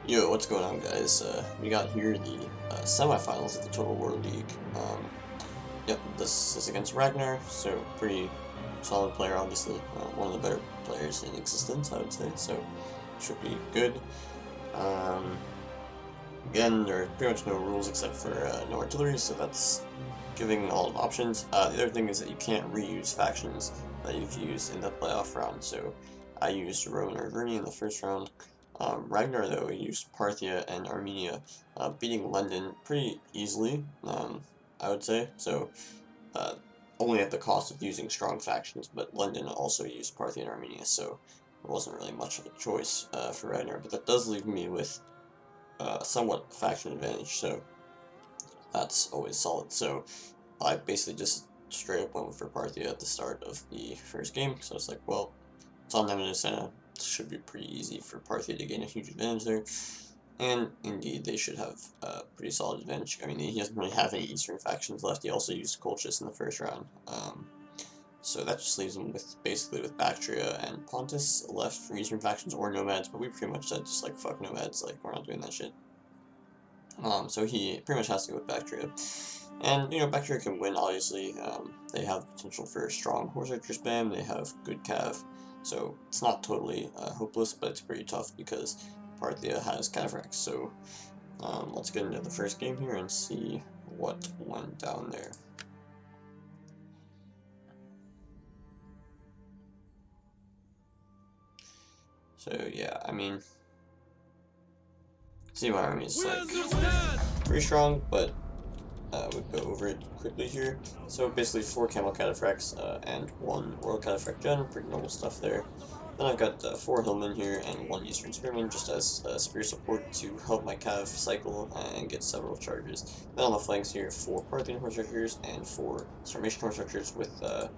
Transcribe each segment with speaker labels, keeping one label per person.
Speaker 1: Yo, what's going on, guys? We got here the semifinals of the Total War League. Yep, this is against Ragnar, so pretty solid player, obviously. One of the better players in existence, I would say, so should be good. Um, Again, there are pretty much no rules except for no artillery, so that's giving all of options. The other thing is that you can't reuse factions that you've used in the playoff round, so I used Rome and Arverni in the first round. Ragnar, though, used Parthia and Armenia, beating London pretty easily, I would say, so uh, only at the cost of using strong factions, but London also used Parthia and Armenia, so it wasn't really much of a choice for Ragnar, but that does leave me with somewhat faction advantage, so that's always solid. So I basically just straight up went for Parthia at the start of the first game, so it's like, well, it's on them in Ascena. It should be pretty easy for Parthia to gain a huge advantage there. And indeed, they should have a pretty solid advantage. I mean, he doesn't really have any Eastern factions left. He also used Colchis in the first round. So that just leaves him with basically with Bactria and Pontus left for Eastern factions or Nomads, but we pretty much said just like fuck Nomads, like we're not doing that shit. So he pretty much has to go with Bactria. And, you know, Bactria can win, obviously. They have potential for strong horse archer spam, they have good cav, so it's not totally hopeless, but it's pretty tough because Parthia has Cataphracts. So let's get into the first game here and see what went down there. So yeah, I mean, see my army is like pretty strong, but we'll go over it quickly here. So basically 4 Camel Cataphracts and 1 Royal Cataphract Gen, pretty normal stuff there. Then I've got 4 Hillmen here and 1 Eastern Spearman just as spear support to help my cav cycle and get several charges. Then on the flanks here, 4 Parthian Horse Archers and 4 Sarmatian Horse Archers with a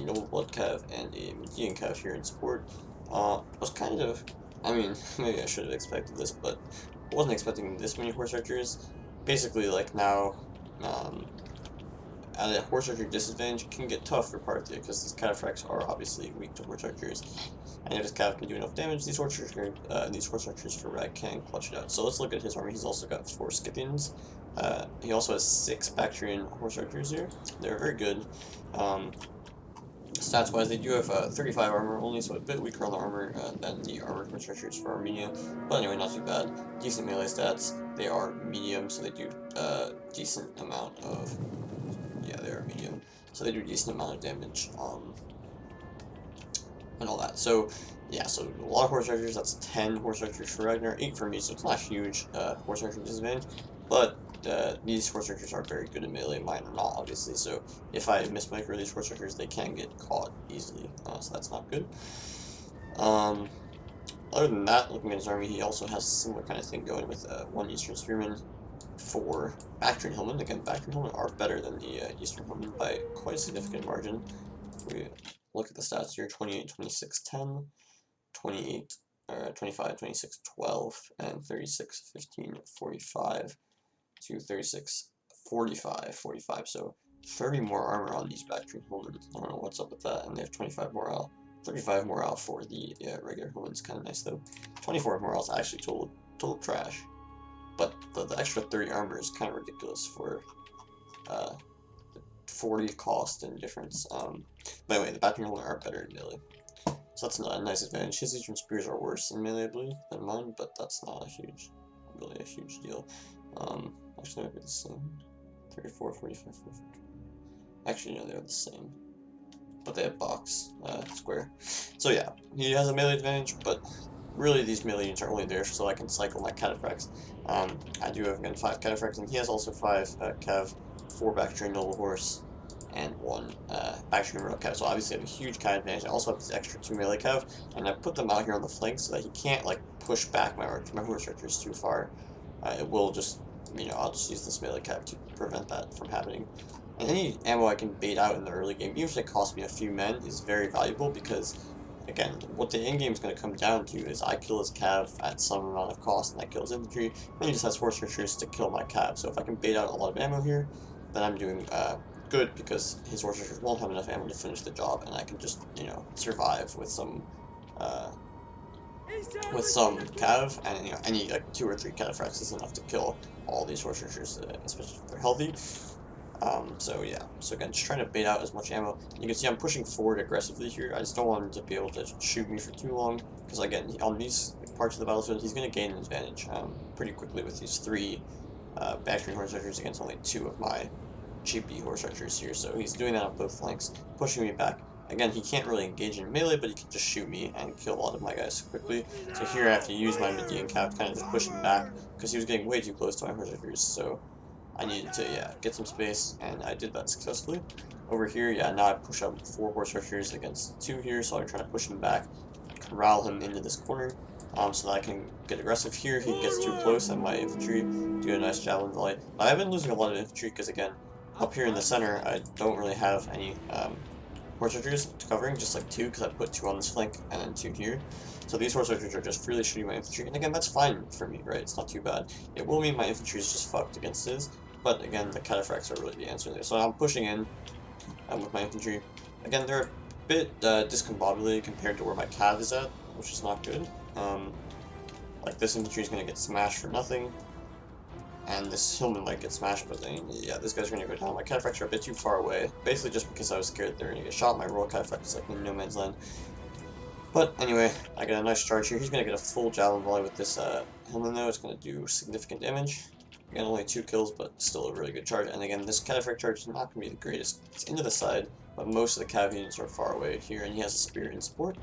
Speaker 1: Noble Blood Cav and a Median Cav here in support. Was kind of, I mean, maybe I should have expected this, but I wasn't expecting this many Horse Archers. Basically, like now, um, at a horse archer disadvantage, it can get tough for Parthia because these cataphracts are obviously weak to horse archers. And if his cav can do enough damage, these horse archers for Rag can clutch it out. So let's look at his army. He's also got 4 Scythians. He also has 6 Bactrian horse archers here. They're very good. Stats wise, they do have 35 armor only, so a bit weaker on the armor than the armored horse archers for Armenia. But anyway, not too bad. Decent melee stats. They are medium, so they do decent amount of, yeah, they are medium, so they do a decent amount of damage, and all that. So, yeah, so a lot of horse archers, that's 10 horse archers for Ragnar, 8 for me, so it's not huge horse archer disadvantage, but these horse archers are very good in melee, mine are not, obviously, so if I mismicro these horse archers, they can get caught easily, so that's not good. Other than that, looking at his army, he also has a similar kind of thing going with 1 Eastern Spearman, 4 Bactrian Hillmen. Again, Bactrian Hillmen are better than the Eastern Hillmen by quite a significant margin. We look at the stats here, 28, 26, 10, 28, 25, 26, 12, and 36, 15, 45 to 36, 45, 45. So 30 more armor on these Bactrian Hillmen. I don't know what's up with that, and they have 25 morale. 35 morale for the regular Hillmen's kind of nice though. 24 morale is actually total trash. But the extra 30 armor is kind of ridiculous for uh, 40 cost and difference. But anyway, the Bactrian Hillmen are better in melee. So that's not a nice advantage. His Eastern Spears are worse in melee, I believe, than mine, but that's not really a huge deal. Actually, they're the same. 34, 45, 45. Actually, no, they're the same. But they have box, square. So yeah, he has a melee advantage, but really these melee units are only there so I can cycle my cataphracts. I do have, again, 5 cataphracts, and he has also 5 cav, 4 Bactrian Noble Horse, and 1 Bactrian Royal Cav. So obviously I have a huge cav advantage. I also have this extra 2 melee cav, and I put them out here on the flanks so that he can't like push back my horse archers too far. It will just, you know, I'll just use this melee cav to prevent that from happening. And any ammo I can bait out in the early game, even if it costs me a few men, is very valuable because, again, what the end game is going to come down to is I kill his cav at some amount of cost and I kill his infantry, and he just has horse archers to kill my cav. So if I can bait out a lot of ammo here, then I'm doing good because his horse archers won't have enough ammo to finish the job, and I can just, you know, survive with some uh, with some cav, and you know, any like 2 or 3 cataphracts is enough to kill all these horse archers, especially if they're healthy. So yeah, so again, just trying to bait out as much ammo. You can see I'm pushing forward aggressively here. I just don't want him to be able to shoot me for too long, because again, on these parts of the battlefield, he's going to gain an advantage pretty quickly with these 3 backstream horse archers against only 2 of my cheapy horse archers here. So he's doing that on both flanks, pushing me back. Again, he can't really engage in melee, but he can just shoot me and kill a lot of my guys quickly. So here I have to use my Median Cav to kind of just push him back, because he was getting way too close to my horse archers, so I needed to, yeah, get some space, and I did that successfully. Over here, yeah, now I push up 4 horse archers against 2 here, so I'm trying to push him back, corral him into this corner, so that I can get aggressive here. He gets too close, and my infantry do a nice javelin volley. I've been losing a lot of infantry, because again, up here in the center, I don't really have any horse archers covering, just like 2, because I put 2 on this flank, and then 2 here. So these horse archers are just freely shooting my infantry, and again, that's fine for me, right? It's not too bad. It will mean my infantry is just fucked against his, but again, the cataphracts are really the answer there. So I'm pushing in with my infantry. Again, they're a bit discombobulated compared to where my cav is at, which is not good. Like, this infantry is going to get smashed for nothing, and this Hillman might get smashed, but then, yeah, this guy's going to go down. My cataphracts are a bit too far away, basically just because I was scared they were going to get shot. My royal cataphract is like in no man's land. But anyway, I get a nice charge here. He's going to get a full javelin volley with this Hillman, though. It's going to do significant damage. Again, only 2 kills, but still a really good charge. And again, this cataphract charge is not going to be the greatest. It's into the side, but most of the cav units are far away here, and he has a spear in support.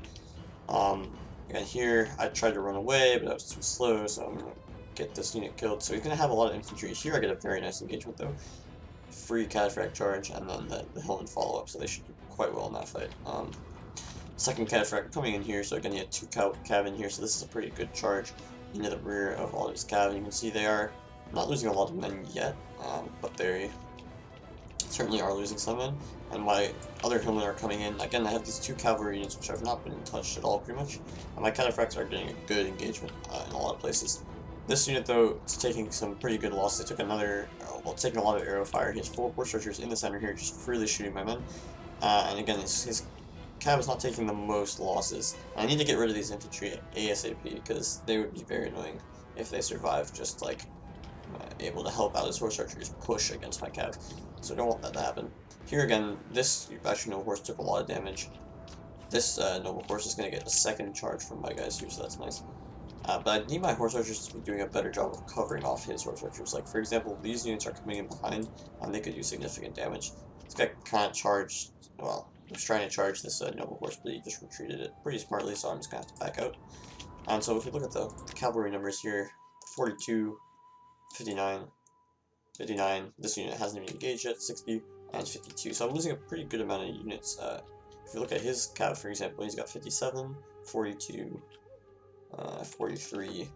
Speaker 1: Again, here, I tried to run away, but I was too slow, so I'm going to get this unit killed. So he's going to have a lot of infantry. Here I get a very nice engagement, though. Free cataphract charge, and then the Hillman follow-up, so they should do quite well in that fight. Second cataphract coming in here, so again, he had 2 cav in here, so this is a pretty good charge into the rear of all of his cav. And you can see they are not losing a lot of men yet, but they certainly are losing some men. And my other hillmen are coming in. Again, I have these 2 cavalry units which have not been touched at all, pretty much. And my cataphracts are getting a good engagement in a lot of places. This unit, though, is taking some pretty good losses. They took another, well, taking a lot of arrow fire. He has 4 horse archers in the center here, just freely shooting my men. And again, his cav is not taking the most losses. I need to get rid of these infantry ASAP, because they would be very annoying if they survive, just like able to help out his horse archers push against my cav. So I don't want that to happen. Here again, this actually noble horse took a lot of damage. This noble horse is going to get a second charge from my guys here, so that's nice. But I need my horse archers to be doing a better job of covering off his horse archers. Like, for example, these units are coming in behind, and they could do significant damage. This guy kind of charged, well, he was trying to charge this noble horse, but he just retreated it pretty smartly, so I'm just going to have to back out. And so if you look at the cavalry numbers here, 42, 59, 59, this unit hasn't even engaged yet, 60, and 52. So I'm losing a pretty good amount of units. If you look at his cav, for example, he's got 57, 42, 43,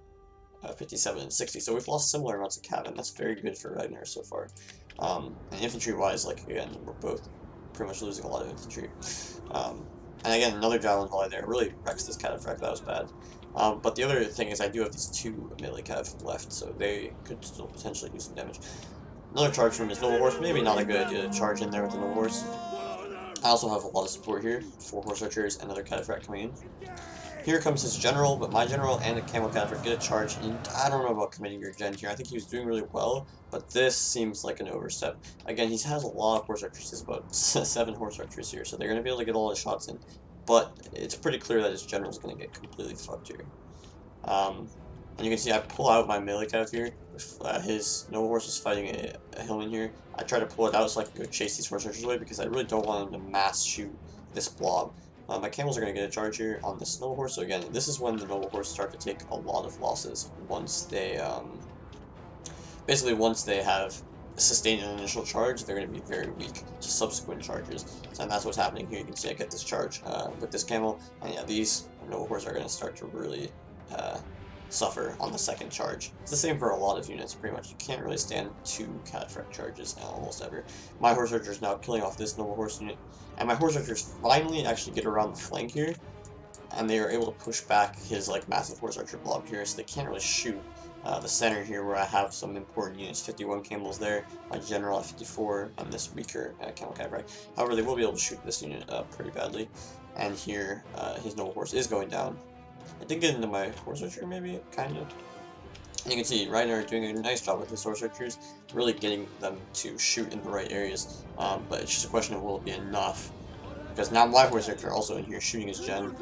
Speaker 1: 57, and 60. So we've lost similar amounts of cav, and that's very good for Ragnar so far. And infantry-wise, like, again, we're both pretty much losing a lot of infantry. And again, another javelin volley there really wrecks this cataphract. That was bad. But the other thing is I do have these 2 melee cav left, so they could still potentially do some damage. Another charge from his noble horse. Maybe not a good idea to charge in there with the noble horse. I also have a lot of support here. 4 horse archers, another cataphract coming in. Here comes his general, but my general and a camel cataphract get a charge, and I don't know about committing your gen here. I think he was doing really well, but this seems like an overstep. Again, he has a lot of horse archers. He's about 7 horse archers here, so they're going to be able to get all his shots in. But it's pretty clear that his general is going to get completely fucked here. And you can see I pull out my melee cav here. If his noble horse is fighting a hillman here, I try to pull it out so I can go chase these horse archers away, because I really don't want him to mass shoot this blob. My camels are going to get a charge here on this noble horse, so again, this is when the noble horse start to take a lot of losses once they, basically once they have sustained an initial charge, they're going to be very weak to subsequent charges. And that's what's happening here. You can see I get this charge with this camel, and yeah, these noble horse are going to start to really suffer on the second charge. It's the same for a lot of units, pretty much. You can't really stand 2 cataphract charges almost ever. My horse archer is now killing off this noble horse unit, and my horse archers finally actually get around the flank here, and they are able to push back his like massive horse archer blob here, so they can't really shoot the center here where I have some important units. 51 camels there, my general at 54, and this weaker camel cataphract. However, they will be able to shoot this unit pretty badly, and here his noble horse is going down. I did get into my horse archer, maybe, kind of. And you can see Ragnar doing a nice job with his horse archers, really getting them to shoot in the right areas. But it's just a question of will it be enough? Because now my horse archer also in here shooting his gen.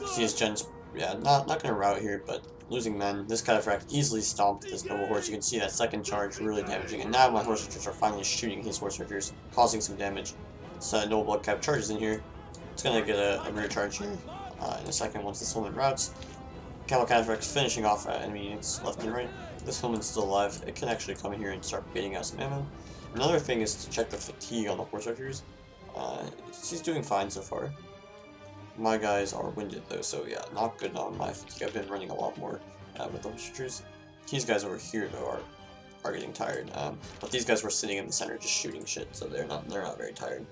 Speaker 1: See his gen's, yeah, not gonna rout here, but losing men. This cataphract easily stomped this noble horse. You can see that second charge really damaging, and now my horse archers are finally shooting his horse archers, causing some damage. So noble blood cap charges in here. It's gonna get a rear charge here in a second once this Hillman routes. Camel Cataphract's finishing off enemy units left and right. This Hillman's still alive. It can actually come in here and start baiting out some ammo. Another thing is to check the fatigue on the horse archers. She's doing fine so far. My guys are winded though, so yeah, not good on my fatigue. I've been running a lot more with the horse archers. These guys over here though are getting tired. But these guys were sitting in the center just shooting shit, so they're not very tired.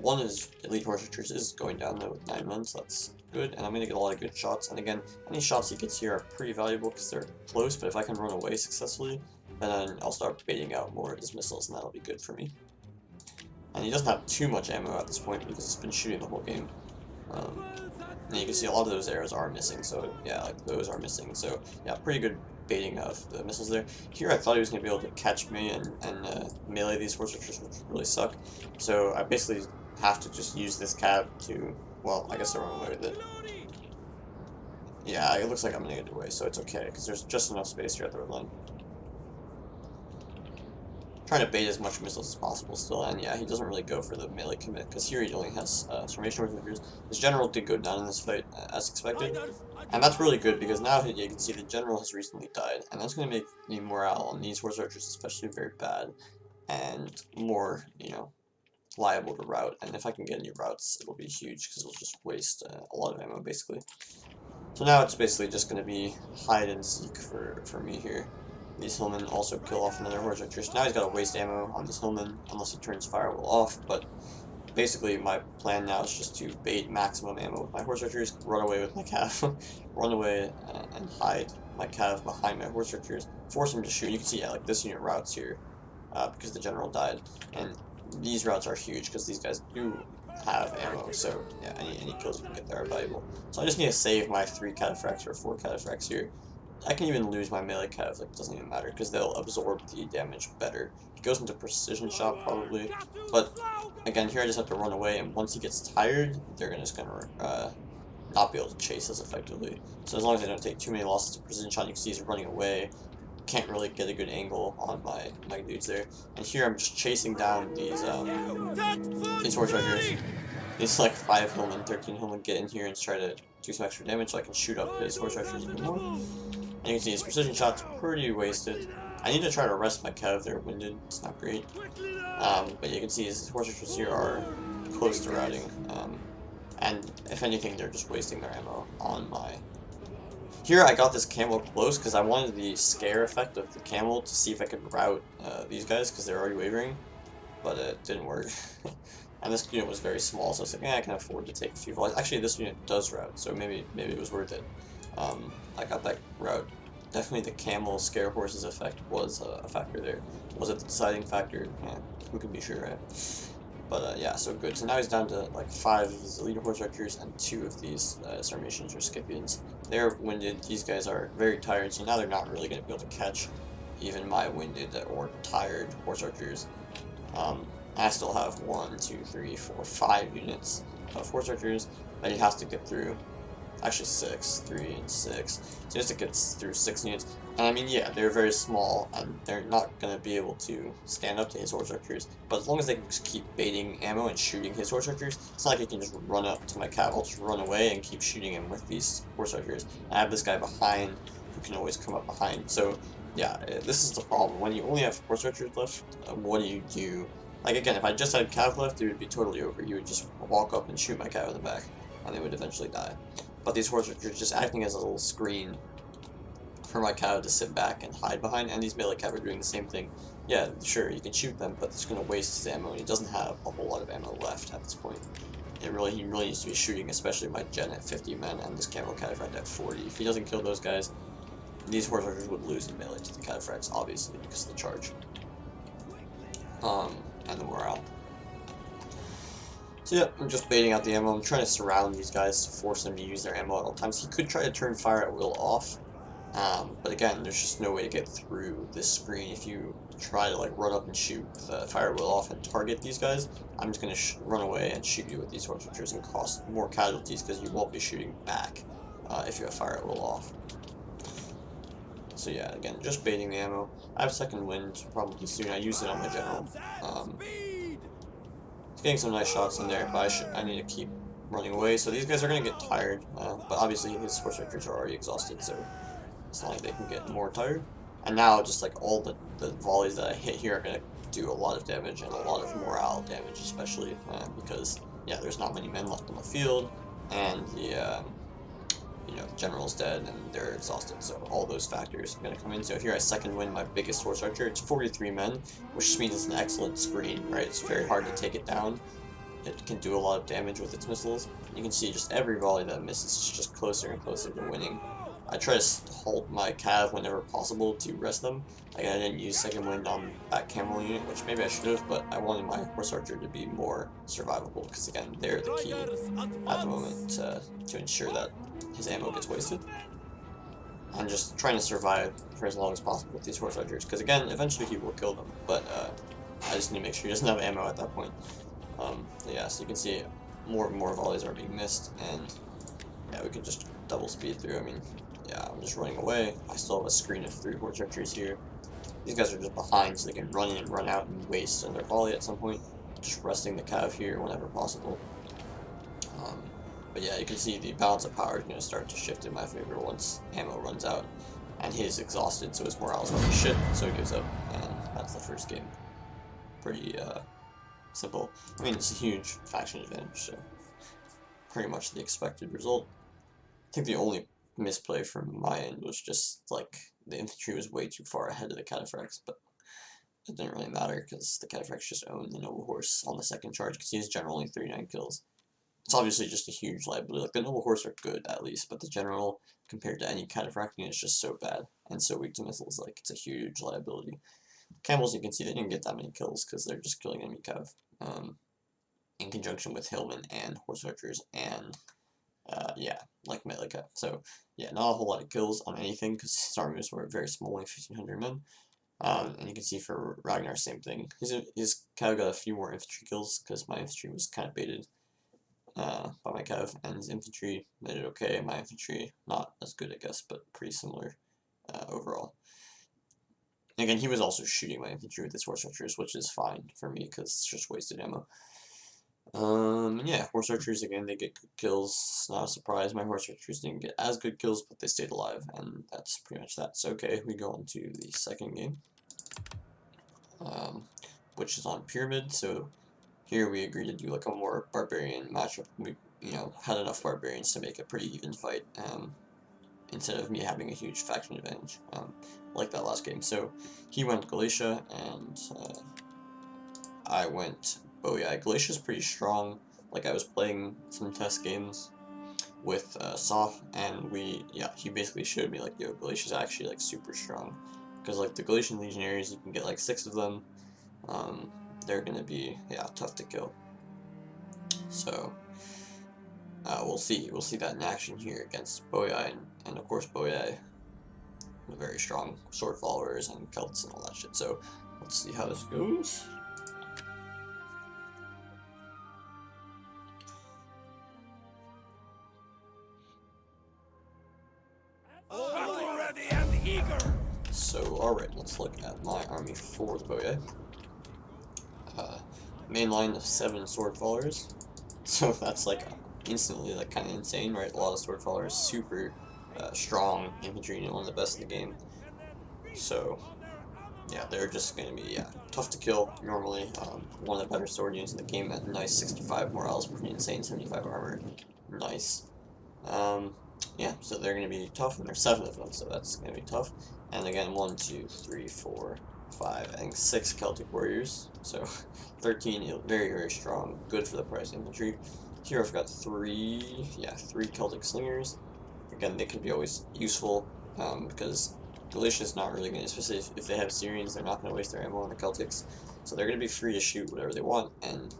Speaker 1: One is elite horse archers is going down though with 9 months. That's good, and I'm gonna get a lot of good shots. And again, any shots he gets here are pretty valuable because they're close. But if I can run away successfully, then I'll start baiting out more of his missiles, and that'll be good for me. And he doesn't have too much ammo at this point because he's been shooting the whole game. And you can see a lot of those arrows are missing, so yeah, like those are missing. So yeah, pretty good baiting of the missiles there. Here I thought he was going to be able to catch me and melee these horse archers, which really suck. So I basically have to just use this cab to, well, I guess the wrong way with it. Yeah, it looks like I'm going to get away, so it's okay, because there's just enough space here at the red line. Trying to bait as much missiles as possible still, and yeah, he doesn't really go for the melee commit, because here he only has formation archers. His general did go down in this fight, as expected, and that's really good, because now you can see the general has recently died, and that's going to make the morale on these horse archers especially very bad, and more, you know, liable to rout, and if I can get any routes, it'll be huge, because it'll just waste a lot of ammo, basically. So now it's basically just going to be hide and seek for me here. These Hillmen also kill off another horse archer. So now he's got to waste ammo on this Hillman unless he turns firewall off, but basically my plan now is just to bait maximum ammo with my horse archers, run away with my cav, run away and hide my cav behind my horse archers, force him to shoot. You can see, yeah, like this unit routes here because the general died, and these routes are huge because these guys do have ammo, so yeah, any kills you can get there are valuable. So I just need to save my 3 cataphracts or 4 cataphracts here. I can even lose my melee cav, like, it doesn't even matter, because they'll absorb the damage better. He goes into precision shot, probably, but, again, here I just have to run away, and once he gets tired, they're just gonna, not be able to chase us effectively. So as long as I don't take too many losses to precision shot, you can see he's running away. Can't really get a good angle on my dudes there. And here I'm just chasing down these horse archers. These, like, 5 Hillmen, 13 Hillmen get in here and try to do some extra damage so I can shoot up his horse archers even more. And you can see his precision shot's pretty wasted. I need to try to rest my cav, they're winded, it's not great. But you can see his horse archers here are close to routing. And if anything, they're just wasting their ammo on my... Here I got this camel close because I wanted the scare effect of the camel to see if I could rout these guys because they're already wavering. But it didn't work. And this unit was very small, so I was like, yeah, I can afford to take a few volleys. Actually, this unit does route, so maybe it was worth it. I got that route. Definitely the camel scare horses effect was a factor there. Was it the deciding factor? Yeah, who can be sure, right? But yeah, so good. So now he's down to like 5 of his elite horse archers and 2 of these Sarmatians or Scythians. They're winded. These guys are very tired, so now they're not really going to be able to catch even my winded or tired horse archers. I still have 1, 2, 3, 4, 5 units of horse archers that he has to get through. Actually 6, 3, and 6. So he has to get through 6 units. And I mean, yeah, they're very small, and they're not going to be able to stand up to his horse archers. But as long as they can just keep baiting ammo and shooting his horse archers, it's not like he can just run up to my cav. I'll just run away and keep shooting him with these horse archers. And I have this guy behind who can always come up behind. So yeah, this is the problem. When you only have horse archers left, what do you do? Like, again, if I just had cav left, it would be totally over. You would just walk up and shoot my cav in the back, and they would eventually die. But these horse archers just acting as a little screen for my cav to sit back and hide behind, and these melee cav are doing the same thing. Yeah, sure, you can shoot them, but it's going to waste his ammo, and he doesn't have a whole lot of ammo left at this point. He really needs to be shooting, especially my gen at 50 men and this camel cataphract at 40. If he doesn't kill those guys, these horse archers would lose in melee to the cataphracts, obviously, because of the charge. And the morale. So yeah, I'm just baiting out the ammo. I'm trying to surround these guys to force them to use their ammo at all times. He could try to turn fire at will off, but again, there's just no way to get through this screen if you try to like run up and shoot with fire at will off and target these guys. I'm just going to run away and shoot you with these horse archers and cause more casualties because you won't be shooting back if you have fire at will off. So yeah, again, just baiting the ammo. I have second wind probably soon. I use it on my general. It's getting some nice shots in there, but I need to keep running away. So these guys are going to get tired, but obviously his horse archers are already exhausted, so it's not like they can get more tired. And now just like all the volleys that I hit here are going to do a lot of damage and a lot of morale damage, especially because yeah, there's not many men left on the field, and the the general's dead and they're exhausted, so all those factors are going to come in. So here I second win my biggest horse archer. It's 43 men, which just means it's an excellent screen, right? It's very hard to take it down. It can do a lot of damage with its missiles. You can see just every volley that misses is just closer and closer to winning. I try to halt my cav whenever possible to rest them. Like I didn't use second wind on that camel unit, which maybe I should have, but I wanted my horse archer to be more survivable because again, they're the key at the moment to ensure that his ammo gets wasted. I'm just trying to survive for as long as possible with these horse archers because again, eventually he will kill them, but I just need to make sure he doesn't have ammo at that point. Yeah, so you can see more and more volleys are being missed, and yeah, we can just double speed through. I mean, yeah, I'm just running away. I still have a screen of 3 horse archers here. These guys are just behind, so they can run in and run out and waste another volley at some point. Just resting the cav here whenever possible. But yeah, you can see the balance of power is going to start to shift in my favor once ammo runs out. And he's exhausted, so his morale is going to shit, so he gives up, and that's the first game. Pretty, simple. I mean, it's a huge faction advantage, so pretty much the expected result. I think the only misplay from my end was just, like, the infantry was way too far ahead of the cataphracts, but it didn't really matter because the cataphracts just owned the noble horse on the second charge because he has general only 39 kills. It's obviously just a huge liability. Like, the noble horse are good, at least, but the general, compared to any cataphract unit, is just so bad and so weak to missiles. Like, it's a huge liability. Camels, you can see they didn't get that many kills because they're just killing enemy cav. In conjunction with hillmen and horse archers and yeah, like melee cav. So yeah, not a whole lot of kills on anything because his armies were very small, only 1,500 men. And you can see for Ragnar, same thing. His cav got a few more infantry kills because my infantry was kind of baited by my cav, and his infantry made it okay. My infantry not as good, I guess, but pretty similar overall. And again, he was also shooting my infantry with his horse archers, which is fine for me because it's just wasted ammo. Yeah, horse archers, again, they get good kills. It's not a surprise. My horse archers didn't get as good kills, but they stayed alive, and that's pretty much that. So, okay, we go on to the second game, which is on Pyramid. So, here we agreed to do like a more barbarian matchup. We, had enough barbarians to make a pretty even fight, instead of me having a huge faction advantage, like that last game. So, he went Galatia, and I went Bowie. Galatia's pretty strong. Like, I was playing some test games with Soph, and he basically showed me, like, yo, Galatia's actually, like, super strong. Because, like, the Galatian Legionaries, you can get, like, 6 of them. They're gonna be, tough to kill. So, we'll see. We'll see that in action here against Bowie, and of course, Bowie with very strong sword followers and Celts and all that shit. So, let's see how this goes. So, alright, let's look at my army for the Bowie. Main line of 7 sword followers. So that's like instantly like kind of insane, right? A lot of sword followers, super strong infantry, one of the best in the game. So yeah, they're just gonna be tough to kill normally. One of the better sword units in the game at nice 65 morale, pretty insane, 75 armor, nice. Yeah, so they're gonna be tough, and there's 7 of them, so that's gonna be tough. And again, 1, 2, 3, 4, 5, I think 6 Celtic warriors, so 13, very, very strong, good for the price infantry. Here I've got 3 Celtic slingers. Again, they could be always useful, because Galatia's not really going to, especially if they have Syrians, they're not going to waste their ammo on the Celtics, so they're going to be free to shoot whatever they want, and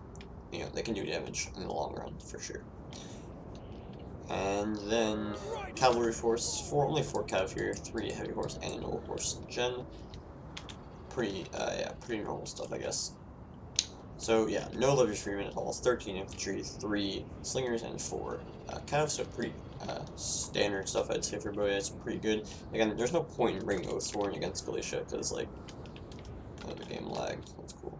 Speaker 1: you know, they can do damage in the long run for sure. And then cavalry force, only 4 cav here, 3 heavy horse and a noble horse gen. Pretty yeah, pretty normal stuff, I guess. So yeah, no levy freeman at all. 13 infantry, 3 slingers, and 4 cav. So pretty standard stuff, I'd say, for everybody. It's pretty good. Again, there's no point in bringing Oathsworn against Galicia because like the game lagged. That's cool.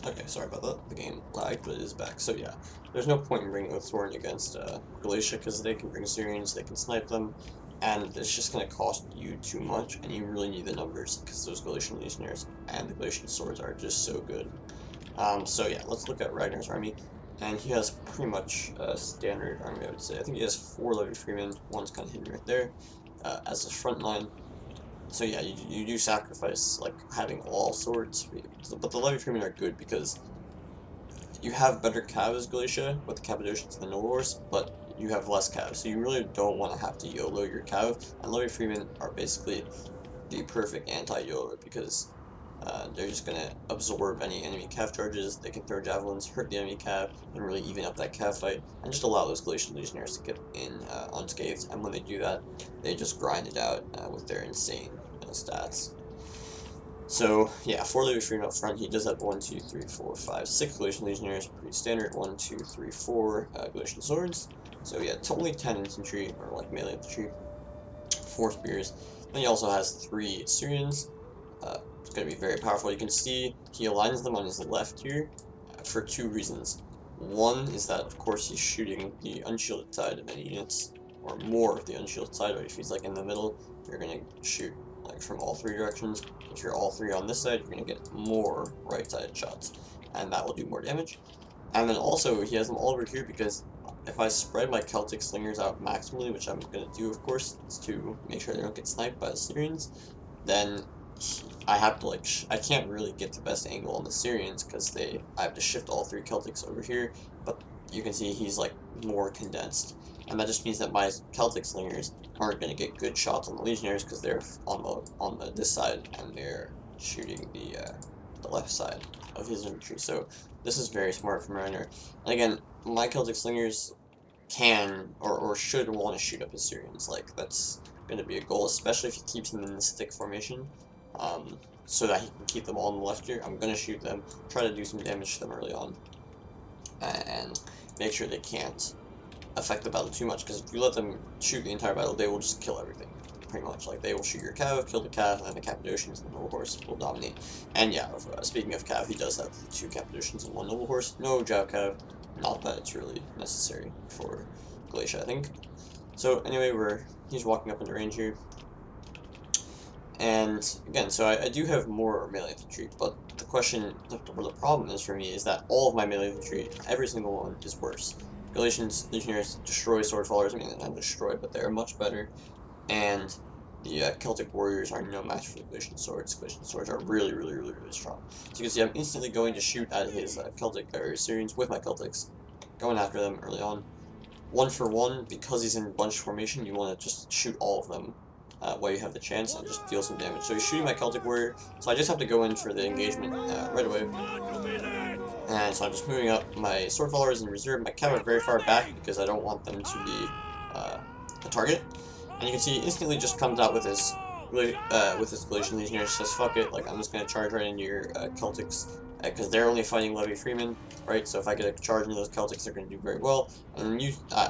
Speaker 1: Okay, sorry about that. The game lagged, but it is back. So yeah, there's no point in bringing Oathsworn against Galicia because they can bring Syrians, they can snipe them, and it's just going to cost you too much, and you really need the numbers because those Galician Legionnaires and the Galician swords are just so good. So yeah, let's look at Ragnar's army, and he has pretty much a standard army, I would say. I think he has 4 levy freemen, one's kind of hidden right there, as his front line. So yeah, you do sacrifice like having all swords, but the levy freemen are good because you have better cav as Galicia with the Cappadocians and the Noble Horse, but you have less cav, so you really don't want to have to YOLO your cav, and levy freemen are basically the perfect anti-YOLO because they're just going to absorb any enemy cav charges, they can throw javelins, hurt the enemy cav, and really even up that cav fight, and just allow those Galician Legionnaires to get in unscathed, and when they do that, they just grind it out with their insane stats. So, yeah, 4 levy freemen up front, he does have 1, 2, 3, 4, 5, 6 Galician Legionnaires, pretty standard, 1, 2, 3, 4 Galician swords. So yeah, only 10 infantry, or like melee infantry, 4 spears. Then he also has 3 Syrians. It's going to be very powerful. You can see he aligns them on his left here for 2 reasons. One is that, of course, he's shooting the unshielded side of any units, or more of the unshielded side, or if he's like in the middle, you're going to shoot like from all 3 directions. If you're all 3 on this side, you're going to get more right-sided shots, and that will do more damage. And then also, he has them all over here because if I spread my Celtic slingers out maximally, which I'm going to do, of course, to make sure they don't get sniped by the Syrians, then I have to, like, I can't really get the best angle on the Syrians because I have to shift all 3 Celtics over here, but you can see he's, like, more condensed. And that just means that my Celtic slingers aren't going to get good shots on the Legionnaires because they're on this side and they're shooting the left side of his infantry. So this is very smart from Ragnar. And again, my Celtic slingers can or should want to shoot up his Syrians. Like, that's going to be a goal, especially if he keeps them in the stick formation, so that he can keep them all on the left here. I'm going to shoot them, try to do some damage to them early on, and make sure they can't affect the battle too much, because if you let them shoot the entire battle, they will just kill everything, pretty much. Like, they will shoot your cav, kill the cav, and then the Cappadocians and the noble horse will dominate. And yeah, speaking of cav, he does have 2 Cappadocians and 1 noble horse. No Jow cav, not that it's really necessary for Galicia, I think. So anyway, he's walking up into range here. And again, so I do have more melee infantry, but the question, where the problem is for me, is that all of my melee infantry, every single one, is worse. Galicians, Legionnaires destroy sword followers. I mean, they're not destroy, but they're much better. And the Celtic warriors are no match for the Galician swords. Galician swords are really, really, really, really strong. So you can see I'm instantly going to shoot at his Celtic or Syrians with my Celtics, going after them early on. 1 for 1, because he's in bunch formation, you want to just shoot all of them while you have the chance and just deal some damage. So he's shooting my Celtic warrior, so I just have to go in for the engagement right away. And so I'm just moving up my sword followers in reserve. My cav are very far back because I don't want them to be a target. And you can see he instantly just comes out with his Galician Legionnaire, says fuck it, like I'm just gonna charge right into your Celtics because they're only fighting levy freemen, right? So if I get a charge into those Celtics, they're gonna do very well. And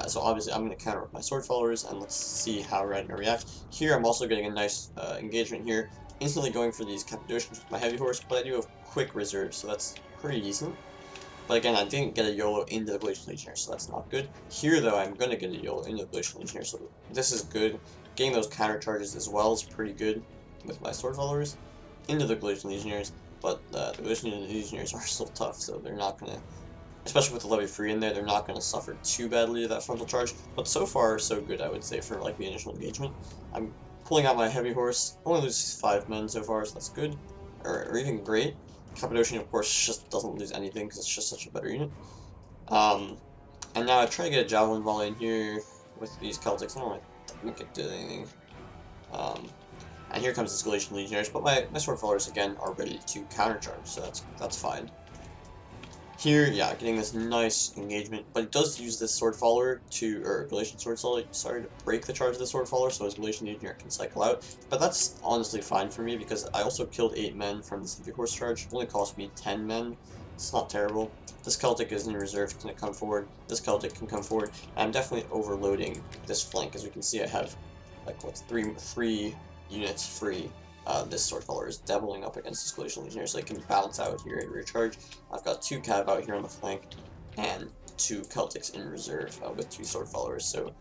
Speaker 1: so obviously I'm gonna counter with my sword followers, and let's see how Ragnar reacts. Here I'm also getting a nice engagement here, instantly going for these Cappadocians with my heavy horse, but I do have quick reserves, so that's pretty decent. But again, I didn't get a YOLO into the Galician Legionnaire, so that's not good. Here, though, I'm going to get a YOLO into the Galician Legionnaire, so this is good. Getting those counter charges as well is pretty good with my sword followers into the Galician Legionnaires, but the Galician Legionnaires are still tough, so they're not going to especially with the levy free in there, they're not going to suffer too badly to that frontal charge. But so far, so good, I would say, for like the initial engagement. I'm pulling out my heavy horse, only loses 5 men so far, so that's good, or even great. Cappadocia, of course, just doesn't lose anything because it's just such a better unit. And now I try to get a javelin volley in here with these Celtics. I don't think it did anything. And here comes the Galatian Legionnaires, but my sword followers again are ready to countercharge, so that's fine. Here, yeah, getting this nice engagement, but it does use this sword follower to, or Galatian sword sorry, to break the charge of the sword follower, so his Galatian Legionnaire can cycle out. But that's honestly fine for me because I also killed 8 men from this heavy horse charge. It only cost me 10 men. It's not terrible. This Celtic is in reserve, it's going to come forward. This Celtic can come forward. And I'm definitely overloading this flank. As you can see, I have like what's three units free. This sword follower is doubling up against this Galatian Legionnaire, so they can balance out here at rear charge. I've got 2 cav out here on the flank, and 2 Celtics in reserve with 2 sword followers, so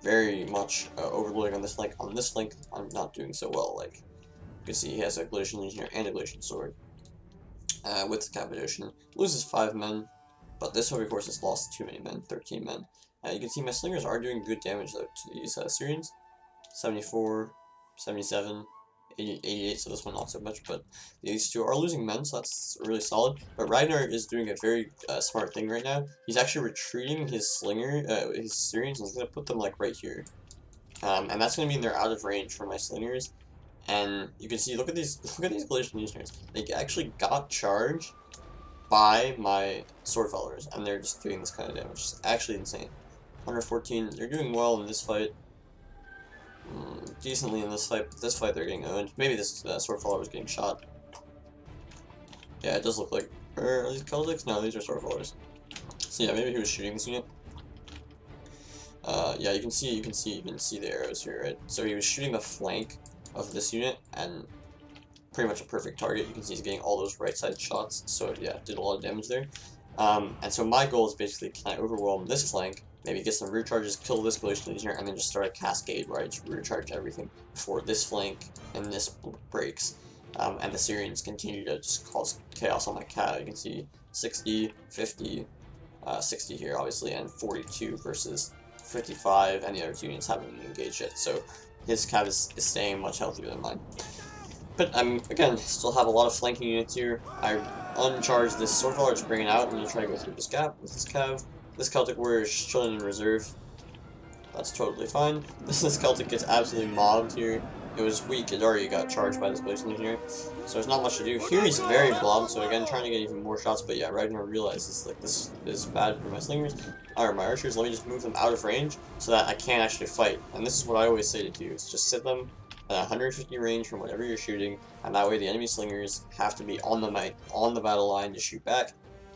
Speaker 1: very much overloading on this flank. On this flank, I'm not doing so well. Like, you can see he has a Galatian Legionnaire and a Galatian sword. With the Cappadocian, loses 5 men, but this heavy horse has lost too many men, 13 men. You can see my slingers are doing good damage though to these Syrians. 74, 77, 88, so this one not so much, but these two are losing men, so that's really solid. But Ragnar is doing a very smart thing right now. He's actually retreating his his Syrians, and he's going to put them like right here. And that's going to mean they're out of range for my slingers. And you can see, look at these Galatian Legionnaires. They actually got charged by my sword followers, and they're just doing this kind of damage. It's actually insane. 114, they're doing well in this fight. Decently in this fight, but this fight they're getting owned. Maybe this sword follower was getting shot. Yeah, it does look like. Are these Celtics? No, these are sword followers. So yeah, maybe he was shooting this unit. Yeah, you can see the arrows here, right? So he was shooting the flank of this unit, and pretty much a perfect target. You can see he's getting all those right side shots. So yeah, did a lot of damage there. And so my goal is basically, can I overwhelm this flank? Maybe get some rear charges, kill this Galatian Legionnaire, and then just start a cascade where I just rear charge everything before this flank and this breaks. And the Syrians continue to just cause chaos on my cat. You can see 60, 50, 60 here, obviously, and 42 versus 55, and the other two units haven't even engaged yet. So his cat is staying much healthier than mine. But I'm, again, still have a lot of flanking units here. I uncharge this sword follower, just bring it out, and you try to go through this gap with this cav. This Celtic warrior is chilling in reserve. That's totally fine. This Celtic gets absolutely mobbed here. It was weak, it already got charged by this Galatian Legionnaire. So there's not much to do. Here he's very blobbed, so again, trying to get even more shots, but yeah, Ragnar realizes, like, this is bad for my slingers, or my archers. Let me just move them out of range so that I can't actually fight. And this is what I always say to do, is just sit them at 150 range from whatever you're shooting, and that way the enemy slingers have to be on the battle line to shoot back,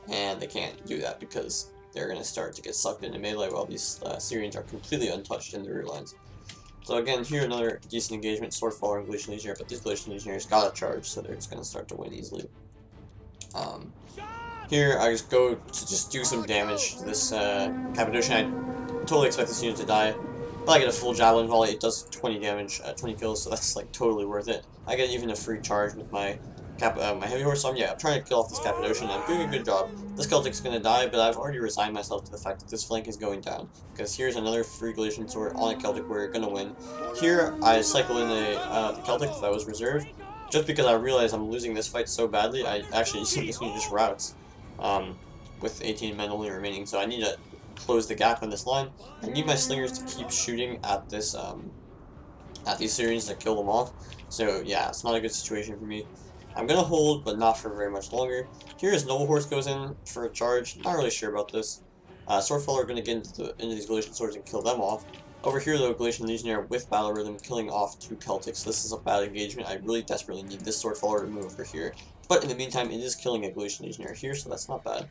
Speaker 1: and they can't do that because they're going to start to get sucked into melee while these Syrians are completely untouched in the rear lines. So again, here another decent engagement, sword follower and Galatian Legionnaire, but these Galatian Legionnaires got a charge, so they're just going to start to win easily. Here I just go to just do some damage to this Cappadocian. I totally expect this unit to die. But I get a full javelin volley, it does 20 damage, 20 kills, so that's like totally worth it. I get even a free charge with my my heavy horse, so yeah, I'm trying to kill off this Cappadocian, and I'm doing a good job. This Celtic's gonna die, but I've already resigned myself to the fact that this flank is going down, because here's another free Galatian sword on a Celtic warrior gonna win. Here, I cycle in the Celtic that was reserved, just because I realize I'm losing this fight so badly. I actually this unit just routes, with 18 men only remaining, so I need to close the gap on this line. I need my slingers to keep shooting at this at these Syrians to kill them off. So yeah, it's not a good situation for me. I'm gonna hold, but not for very much longer. Here his Noble Horse goes in for a charge. Not really sure about this. Swordfollower are gonna get into these Galatian swords and kill them off. Over here though, Galatian Legionnaire with Battle Rhythm killing off 2 Celtics. This is a bad engagement. I really desperately need this Swordfollower to move over here. But in the meantime, it is killing a Galatian Legionnaire here, so that's not bad.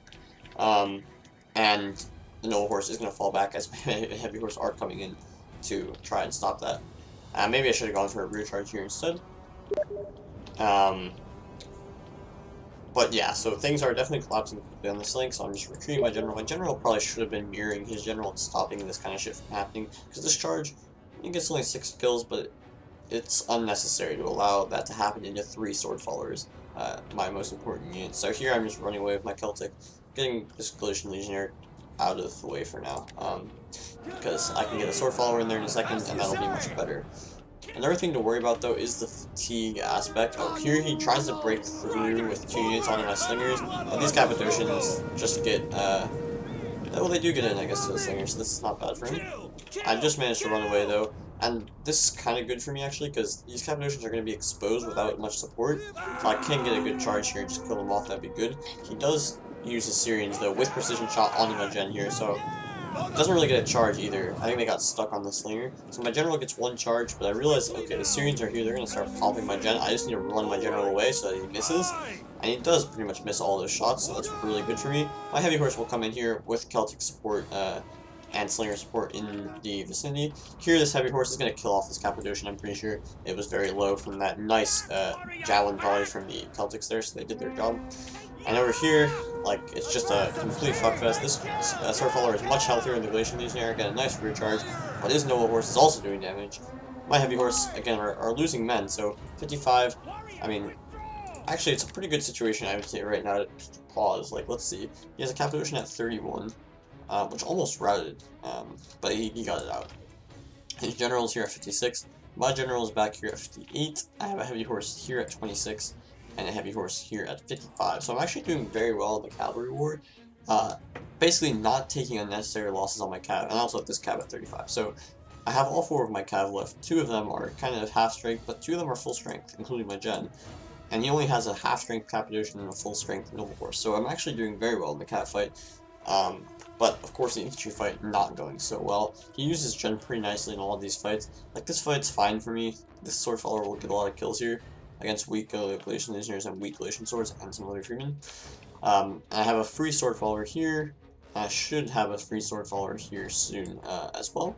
Speaker 1: And the Noble Horse is going to fall back as Heavy Horse are coming in to try and stop that. Maybe I should have gone for a rear charge here instead. But yeah, so things are definitely collapsing on this link, so I'm just retreating my general. My general probably should have been mirroring his general and stopping this kind of shit from happening, because this charge, he gets only 6 kills, but it's unnecessary to allow that to happen into 3 sword followers, my most important unit. So here I'm just running away with my Celtic. getting this Galatian Legionnaire out of the way for now, because I can get a sword follower in there in a second, and that'll be much better. Another thing to worry about though is the fatigue aspect. Oh, here he tries to break through with 2 units onto my slingers, but these Cappadocians just get, well, they do get in, I guess, to the slingers, so this is not bad for him. I just managed to run away though, and this is kind of good for me actually, because these Cappadocians are going to be exposed without much support, so I can get a good charge here and just kill them off, that'd be good. He does use his Syrians though, with precision shot onto my gen here, so doesn't really get a charge either. I think they got stuck on the slinger. So my general gets 1 charge, but I realize, okay, the Syrians are here, they're going to start popping my gen. I just need to run my general away so that he misses. And he does pretty much miss all those shots, so that's really good for me. My heavy horse will come in here with Celtic support and slinger support in the vicinity. Here this heavy horse is going to kill off this Cappadocian, I'm pretty sure. It was very low from that nice javelin volley from the Celtics there, so they did their job. And over here, like, it's just a complete fuckfest. This sword follower is much healthier than the Galatian Legionnaire, get a nice rear charge, but his noble horse is also doing damage. My heavy horse, again, are losing men, so 55, I mean, actually it's a pretty good situation, I would say, right now to pause. Like, let's see, he has a Cappadocian at 31, which almost routed, but he got it out. His general is here at 56, my general is back here at 58, I have a heavy horse here at 26, and a heavy horse here at 55. So I'm actually doing very well in the cavalry war, basically not taking unnecessary losses on my cav, and I also have this cav at 35. So I have all 4 of my cav left. 2 of them are kind of half strength, but 2 of them are full strength, including my gen. And he only has a half strength Cappadocian and a full strength noble horse. So I'm actually doing very well in the cav fight. But of course the infantry fight not going so well. He uses gen pretty nicely in all of these fights. Like, this fight's fine for me. This sword follower will get a lot of kills here against weak Galatian Legionnaires and weak Galatian swords and some other freemen. I have a free sword follower here. I should have a free sword follower here soon as well.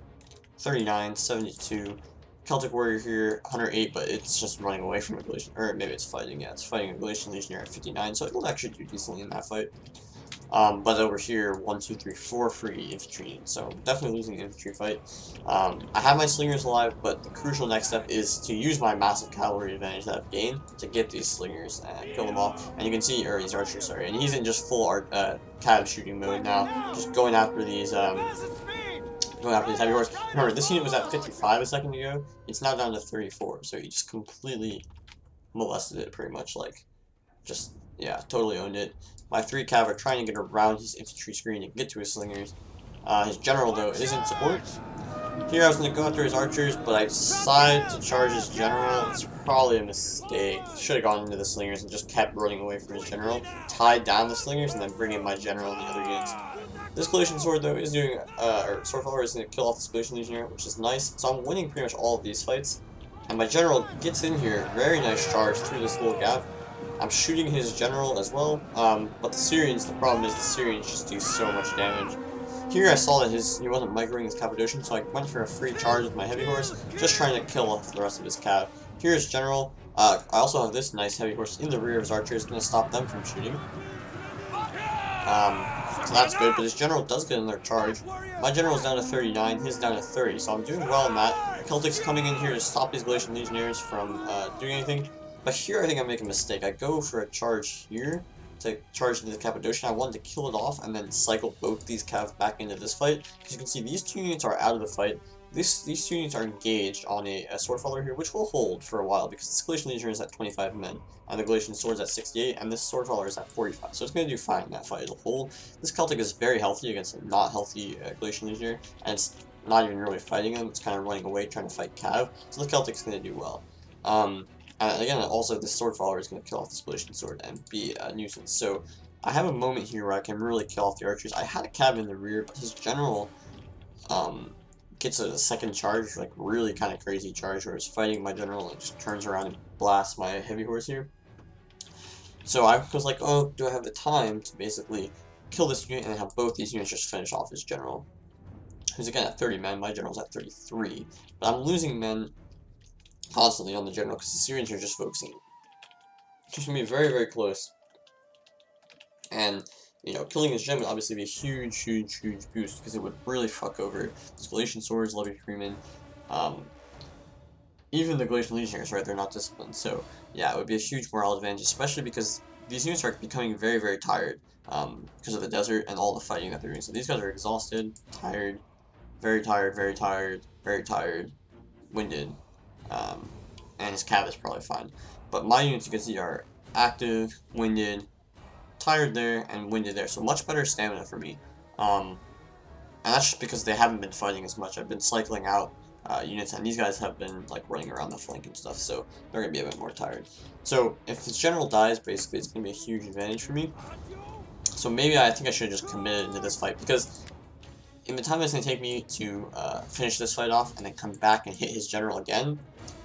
Speaker 1: 39, 72. Celtic warrior here, 108, but it's just running away from a Galatian, or maybe it's fighting, yeah, it's fighting a Galatian Legionnaire at 59, so it'll actually do decently in that fight. But over here, 1, 2, 3, 4 free infantry, so definitely losing the infantry fight. I have my slingers alive, but the crucial next step is to use my massive cavalry advantage that I've gained to get these slingers and kill them off. And you can see, or these archers, sorry, and he's in just full cav shooting mode now, just going after these heavy horse. Remember, this unit was at 55 a second ago. It's now down to 34, so he just completely molested it, pretty much, like, just, yeah, totally owned it. My 3 cav are trying to get around his infantry screen and get to his slingers. His general, though, is in support. Here I was going to go after his archers, but I decided to charge his general. It's probably a mistake. Should have gone into the slingers and just kept running away from his general, tied down the slingers, and then bring in my general and the other units. This Galatian sword, though, is doing, or sword follower is going to kill off this Galatian Legionnaire, which is nice. So I'm winning pretty much all of these fights. And my general gets in here, very nice charge through this little gap. I'm shooting his general as well, but the Syrians, the problem is the Syrians just do so much damage. Here I saw that he wasn't microing his Cappadocian, so I went for a free charge with my heavy horse, just trying to kill off the rest of his cav. Here is general. I also have this nice heavy horse in the rear of his archers, going to stop them from shooting. So that's good, but his general does get another charge. My general is down to 39, his down to 30, so I'm doing well in that. Celtic's coming in here to stop these Galatian Legionnaires from doing anything. But here I think I make a mistake. I go for a charge here to charge into the Cappadocian. I wanted to kill it off and then cycle both these cav back into this fight. As you can see, these 2 units are out of the fight. These 2 units are engaged on a sword follower here, which will hold for a while because this Galatian Legionnaire is at 25 men, and the Galatian sword is at 68, and this sword follower is at 45. So it's going to do fine in that fight. It'll hold. This Celtic is very healthy against a not healthy Galatian Legionnaire, and it's not even really fighting him. It's kind of running away, trying to fight cav. So the Celtic's going to do well. And again, also, this sword follower is going to kill off this Galatian sword and be a nuisance. So I have a moment here where I can really kill off the archers. I had a cav in the rear, but his general gets a second charge, like really kind of crazy charge, where it's fighting my general and just turns around and blasts my heavy horse here. So I was like, oh, do I have the time to basically kill this unit and have both these units just finish off his general? Who's again at 30 men, my general's at 33. But I'm losing men constantly on the general because the Syrians are just focusing. It's going to be very, very close. And, you know, killing his gen would obviously be a huge, huge, huge boost because it would really fuck over these Galatian swords, Levy Freeman, even the Galatian Legionnaires, right? They're not disciplined. So, yeah, it would be a huge morale advantage, especially because these units are becoming very, very tired because of the desert and all the fighting that they're doing. So these guys are exhausted, tired, very tired, very tired, very tired, winded, um, and his cav is probably fine. But my units, you can see, are active, winded, tired there, and winded there. So much better stamina for me. And that's just because they haven't been fighting as much. I've been cycling out units, and these guys have been like running around the flank and stuff, so they're going to be a bit more tired. So if this general dies, basically, it's going to be a huge advantage for me. So maybe I think I should have just committed into this fight, because in the time it's going to take me to finish this fight off and then come back and hit his general again,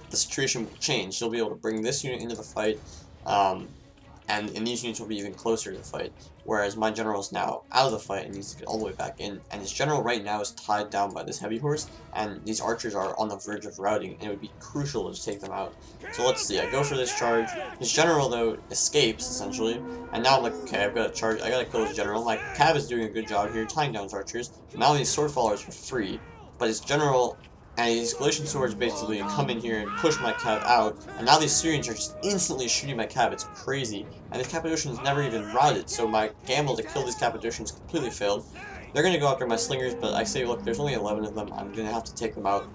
Speaker 1: the situation will change. He'll be able to bring this unit into the fight, and these units will be even closer to the fight, whereas my general is now out of the fight and needs to get all the way back in, and his general right now is tied down by this heavy horse, and these archers are on the verge of routing, and it would be crucial to take them out. So let's see, I go for this charge. His general, though, escapes, essentially, and now I'm like, okay, I've got to charge, I gotta kill his general. My cav is doing a good job here, tying down his archers. Now these sword followers are free, but his general and these Galatian swords basically come in here and push my cav out, and now these Syrians are just instantly shooting my cav. It's crazy, and the Cappadocians never even routed, so my gamble to kill these Cappadocians completely failed. They're going to go after my slingers, but I say, look, there's only 11 of them. I'm going to have to take them out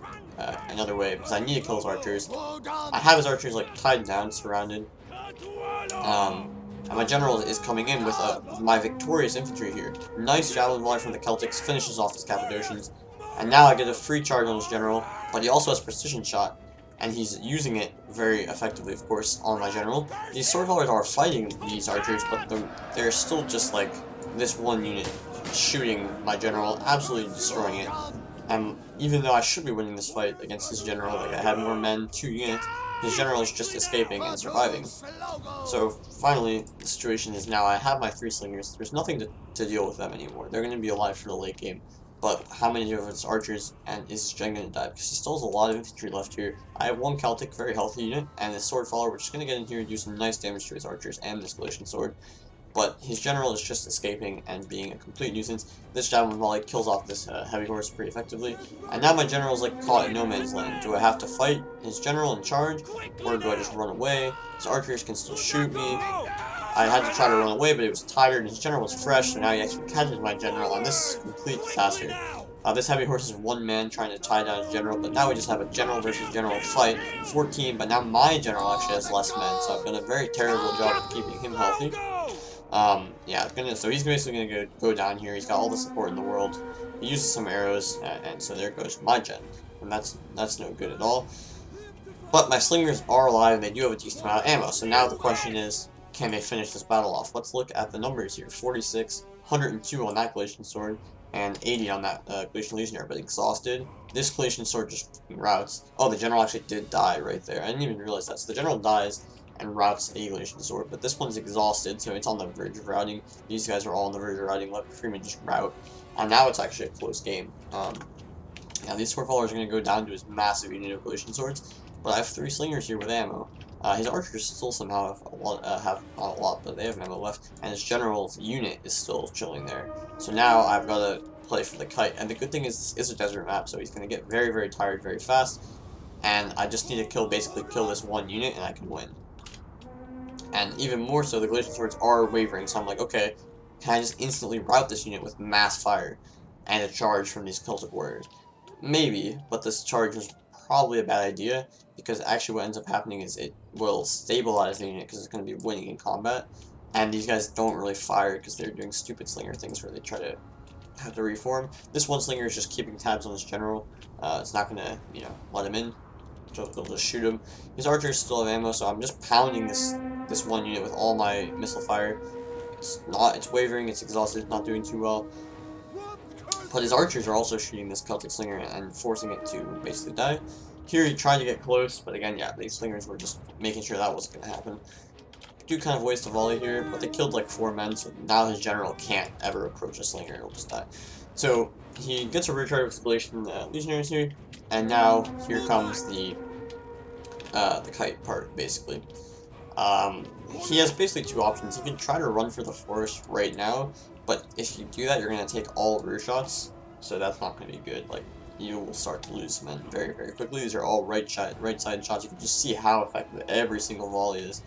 Speaker 1: another way, because I need to kill his archers. I have his archers like tied down, surrounded, and my general is coming in with my victorious infantry here. Nice javelin volley from the Celtics, finishes off his Cappadocians. And now I get a free charge on his general, but he also has precision shot, and he's using it very effectively, of course, on my general. These sword followers are fighting these archers, but they're still just like this one unit shooting my general, absolutely destroying it. And even though I should be winning this fight against his general, like I had more men, 2 units, his general is just escaping and surviving. So finally, the situation is now I have my 3 slingers. There's nothing to deal with them anymore. They're going to be alive for the late game. But how many of his archers and is his gen going to die? Because he still has a lot of infantry left here. I have 1 Celtic, very healthy unit, and this sword follower, which is going to get in here and do some nice damage to his archers and this Galatian sword. But his general is just escaping and being a complete nuisance. This javelin volley kills off this heavy horse pretty effectively. And now my general is like caught in no man's land. Do I have to fight his general and charge, or do I just run away? His archers can still shoot me. I had to try to run away, but it was tired, and his general was fresh, so now he actually catches my general, and this is a complete disaster. This heavy horse is 1 man trying to tie down his general, but now we just have a general versus general fight, 14, but now my general actually has less men, so I've done a very terrible job of keeping him healthy. Yeah, so he's basically gonna go down here. He's got all the support in the world. He uses some arrows, and so there goes my gen, and that's no good at all. But my slingers are alive, and they do have a decent amount of ammo, so now the question is, can they finish this battle off? Let's look at the numbers here. 46, 102 on that Galatian sword, and 80 on that Galatian legionnaire, but exhausted. This Galatian sword just routes. Oh, the general actually did die right there. I didn't even realize that. So the general dies and routes a Galatian sword, but this one's exhausted, so it's on the verge of routing. These guys are all on the verge of routing. Let Freeman just route, and now it's actually a close game. Yeah, these sword followers are going to go down to his massive unit of Galatian swords, but I have 3 slingers here with ammo. His archers still somehow have a lot, not a lot, but they have ammo left, and his general's unit is still chilling there. So now I've got to play for the kite, and the good thing is this is a desert map, so he's going to get very, very tired very fast, and I just need to basically kill this 1 unit, and I can win. And even more so, the Galatian swords are wavering, so I'm like, okay, can I just instantly rout this unit with mass fire and a charge from these Celtic warriors? Maybe, but this charge was probably a bad idea, because actually what ends up happening is it will stabilize the unit because it's going to be winning in combat, and these guys don't really fire because they're doing stupid slinger things where they try to have to reform. This 1 slinger is just keeping tabs on his general. It's not going to, let him in. So they'll just shoot him. His archers still have ammo, so I'm just pounding this 1 unit with all my missile fire. It's wavering, it's exhausted, it's not doing too well. But his archers are also shooting this Celtic slinger and forcing it to basically die. Here he tried to get close, but again, yeah, these slingers were just making sure that wasn't going to happen. Do kind of waste a volley here, but they killed like 4 men, so now his general can't ever approach a slinger, it'll just die. So he gets a recharge with Galatian legionaries here, and now here comes the kite part, basically. He has basically 2 options. He can try to run for the forest right now, but if you do that, you're going to take all rear shots, so that's not going to be good. Like, you will start to lose men very, very quickly. These are all right side shots. You can just see how effective every single volley is.